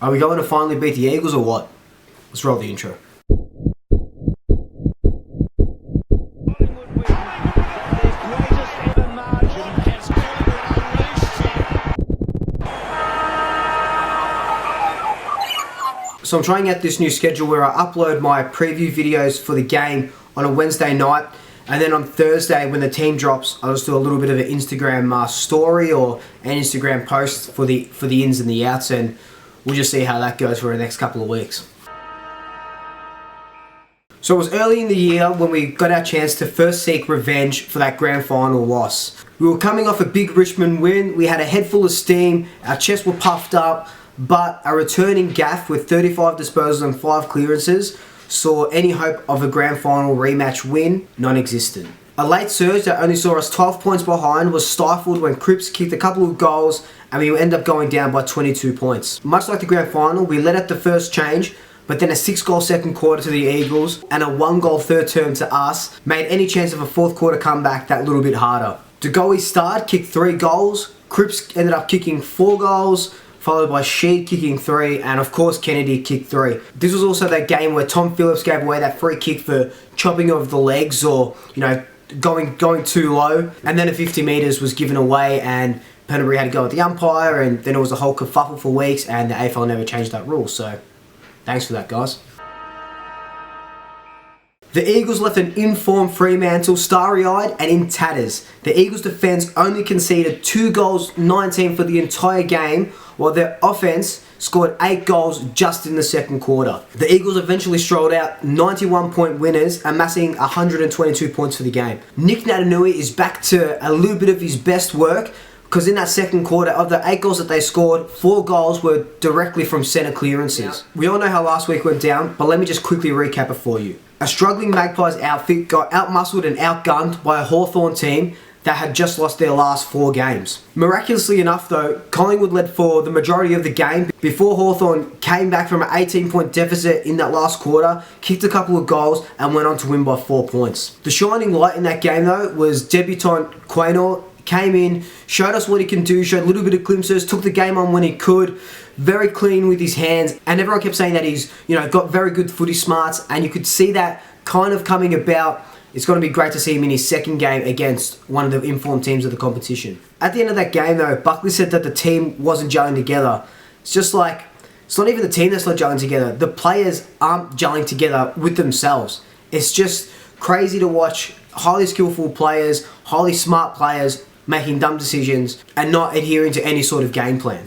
Are we going to finally beat the Eagles or what? Let's roll the intro. So I'm trying out this new schedule where I upload my preview videos for the game on a Wednesday night, and then on Thursday when the team drops, I'll just do a little bit of an Instagram story or an Instagram post for the ins and the outs, and we'll just see how that goes for the next couple of weeks. So it was early in the year when we got our chance to first seek revenge for that grand final loss. We were coming off a big Richmond win, we had a head full of steam, our chests were puffed up, but a returning gaff with 35 disposals and 5 clearances saw any hope of a grand final rematch win non-existent. A late surge that only saw us 12 points behind was stifled when Cripps kicked a couple of goals and we ended up going down by 22 points. Much like the grand final, we let out the first change, but then a 6-goal second quarter to the Eagles and a 1-goal third term to us made any chance of a fourth quarter comeback that little bit harder. DeGoey starred, kicked 3 goals, Cripps ended up kicking 4 goals, followed by Sheed kicking 3, and of course Kennedy kicked 3. This was also that game where Tom Phillips gave away that free kick for chopping of the legs or, going too low, and then a 50 metres was given away and Penalty had to go with the umpire, and then it was a whole kerfuffle for weeks, and the AFL never changed that rule, so thanks for that, guys. The Eagles left an informed Fremantle starry-eyed and in tatters. The Eagles' defence only conceded 2 goals, 19 for the entire game, while their offence scored 8 goals just in the second quarter. The Eagles eventually strolled out 91-point winners, amassing 122 points for the game. Nick Natanui is back to a little bit of his best work, because in that second quarter, of the 8 goals that they scored, 4 goals were directly from centre clearances. Yeah. We all know how last week went down, but let me just quickly recap it for you. A struggling Magpies outfit got outmuscled and outgunned by a Hawthorn team that had just lost their last 4 games. Miraculously enough though, Collingwood led for the majority of the game before Hawthorn came back from an 18-point deficit in that last quarter, kicked a couple of goals and went on to win by 4 points. The shining light in that game though was debutant Quaynor. Came in, showed us what he can do, showed a little bit of glimpses, took the game on when he could, very clean with his hands, and everyone kept saying that he's, got very good footy smarts, and you could see that kind of coming about. It's going to be great to see him in his second game against one of the informed teams of the competition. At the end of that game though, Buckley said that the team wasn't gelling together. It's just like, it's not even the team that's not gelling together. The players aren't gelling together with themselves. It's just crazy to watch highly skillful players, highly smart players, making dumb decisions and not adhering to any sort of game plan.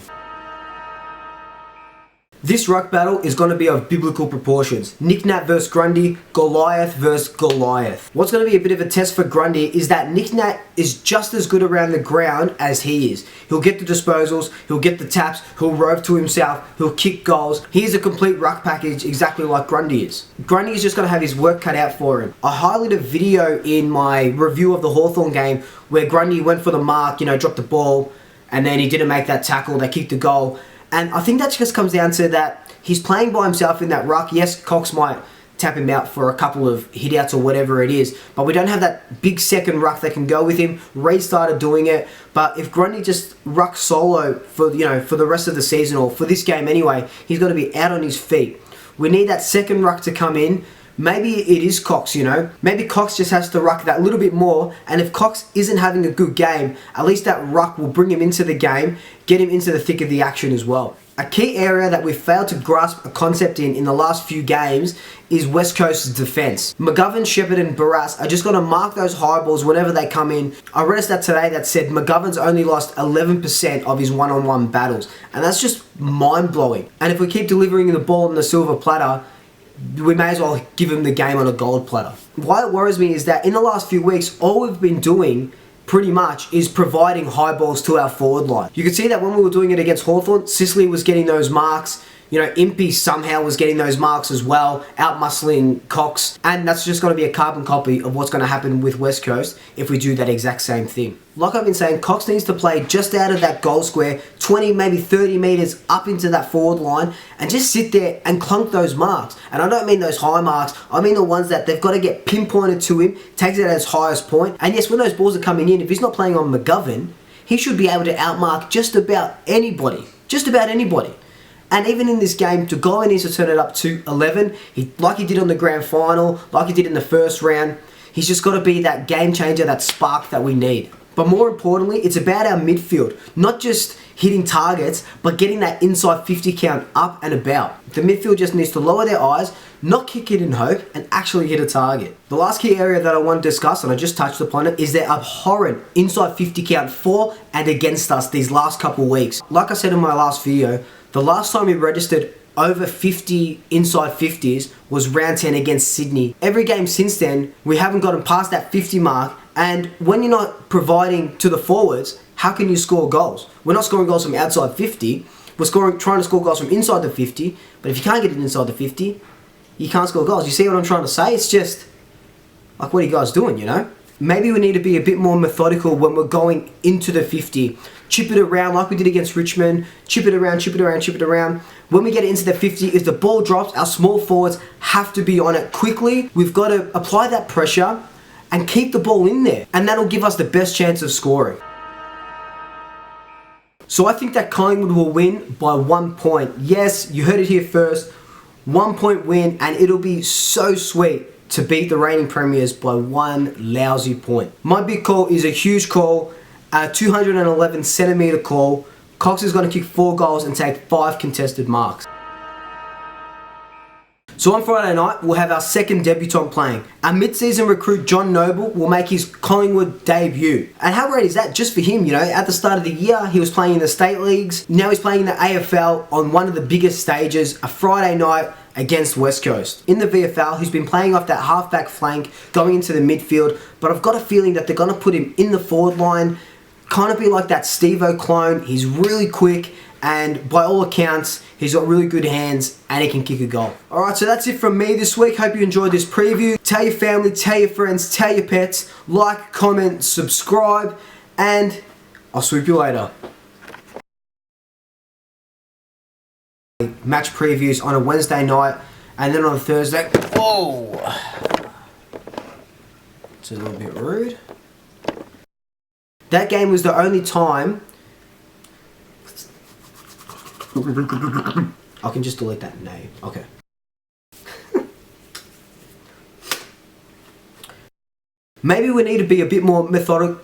This ruck battle is going to be of biblical proportions. Nick Nat versus Grundy, Goliath versus Goliath. What's going to be a bit of a test for Grundy is that Nick Nat is just as good around the ground as he is. He'll get the disposals, he'll get the taps, he'll rove to himself, he'll kick goals. He's a complete ruck package exactly like Grundy is. Grundy is just going to have his work cut out for him. I highlighted a video in my review of the Hawthorn game where Grundy went for the mark, dropped the ball, and then he didn't make that tackle, they kicked the goal. And I think that just comes down to that he's playing by himself in that ruck. Yes, Cox might tap him out for a couple of hit-outs or whatever it is, but we don't have that big second ruck that can go with him. Reid started doing it, but if Grundy just rucks solo for the rest of the season, or for this game anyway, he's got to be out on his feet. We need that second ruck to come in. Maybe it is Cox, Maybe Cox just has to ruck that little bit more, and if Cox isn't having a good game, at least that ruck will bring him into the game, get him into the thick of the action as well. A key area that we've failed to grasp a concept in the last few games is West Coast's defence. McGovern, Shepherd and Barras are just going to mark those high balls whenever they come in. I read a stat today that said McGovern's only lost 11% of his one-on-one battles, and that's just mind-blowing. And if we keep delivering the ball on the silver platter, we may as well give him the game on a gold platter. Why it worries me is that in the last few weeks, all we've been doing pretty much is providing high balls to our forward line. You could see that when we were doing it against Hawthorn, Sicily was getting those marks. Impey somehow was getting those marks as well, out-muscling Cox, and that's just going to be a carbon copy of what's going to happen with West Coast if we do that exact same thing. Like I've been saying, Cox needs to play just out of that goal square, 20, maybe 30 metres up into that forward line, and just sit there and clunk those marks. And I don't mean those high marks, I mean the ones that they've got to get pinpointed to him, takes it at his highest point. And yes, when those balls are coming in, if he's not playing on McGovern, he should be able to outmark just about anybody. Just about anybody. And even in this game, Togola needs to turn it up to 11. Like he did on the grand final, like he did in the first round. He's just got to be that game changer, that spark that we need. But more importantly, it's about our midfield. Not just hitting targets, but getting that inside 50 count up and about. The midfield just needs to lower their eyes, not kick it in hope, and actually hit a target. The last key area that I want to discuss, and I just touched upon it, is their abhorrent inside 50 count for and against us these last couple weeks. Like I said in my last video, the last time we registered over 50 inside 50s was round 10 against Sydney. Every game since then, we haven't gotten past that 50 mark, and when you're not providing to the forwards, how can you score goals? We're not scoring goals from outside 50, we're trying to score goals from inside the 50, but if you can't get it inside the 50, you can't score goals. You see what I'm trying to say? It's just, like, what are you guys doing, you know? Maybe we need to be a bit more methodical when we're going into the 50. Chip it around like we did against Richmond. Chip it around, chip it around, chip it around. When we get into the 50, if the ball drops, our small forwards have to be on it quickly. We've got to apply that pressure and keep the ball in there. And that'll give us the best chance of scoring. So I think that Collingwood will win by 1 point. Yes, you heard it here first. 1 point win, and it'll be so sweet to beat the reigning premiers by 1 lousy point. My big call is a huge call, a 211 centimetre call. Cox is going to kick 4 goals and take 5 contested marks. So on Friday night, we'll have our second debutant playing. Our mid-season recruit, John Noble, will make his Collingwood debut. And how great is that just for him, you know? At the start of the year, he was playing in the state leagues. Now he's playing in the AFL on one of the biggest stages, a Friday night against West Coast. In the VFL, he's been playing off that halfback flank, going into the midfield, but I've got a feeling that they're going to put him in the forward line, kind of be like that Steve-O clone. He's really quick, and by all accounts, he's got really good hands and he can kick a goal. Alright, so that's it from me this week. Hope you enjoyed this preview. Tell your family, tell your friends, tell your pets, like, comment, subscribe, and I'll swoop you later. Match previews on a Wednesday night, and then on a Thursday. Whoa! It's a little bit rude. That game was the only time. I can just delete that name. Okay. Maybe we need to be a bit more methodical.